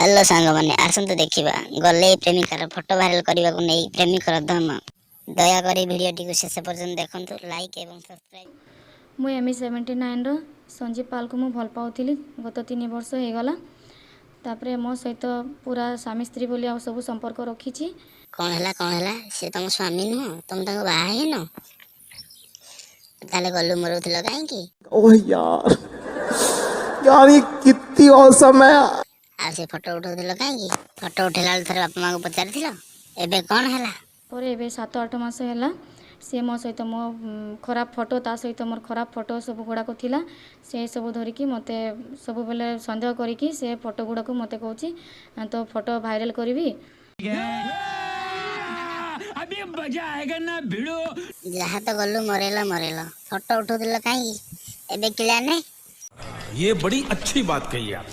Hello सांग मैंने आसतु देखा गले प्रेमिकार फोटो भाइराल करने को नहीं प्रेमिकर धन दयाक भिडटी को शेष पर्यटन देखु लाइक एवं सब्सक्राइब। मुझे ME79 संजीव पाल को मुझे भल पाऊली गत 3 वर्ष हो गला तापरे मो सहित पूरा स्वामी स्त्री बोली सब संपर्क रखी। कौन है सी तुम स्वामी नुह तुम बाहन ताले गलु मरुल कहीं ओह यार यार ये कितनी औसम है। आ से फोटो उठाउल कहीं फोटो उठेला थे बापा माँ को पचारि एबे कौन है पर ए 7-8 मास है सी मो सहित मो खराब फोटो ता सहित मोर खराब फोटो सब गुड़ाक थिला से सब धरिकी मते सब बेले संदेह करिकी से फोटो गुड़ाक मते कहूँ तो फोटो भाइराल करी अभी मजा आएगा ना भिड़ो जहाँ तो गलु मरेल फोटो उठाउल कहीं एबे क्लियर नहीं। ये बड़ी अच्छी बात कही आप।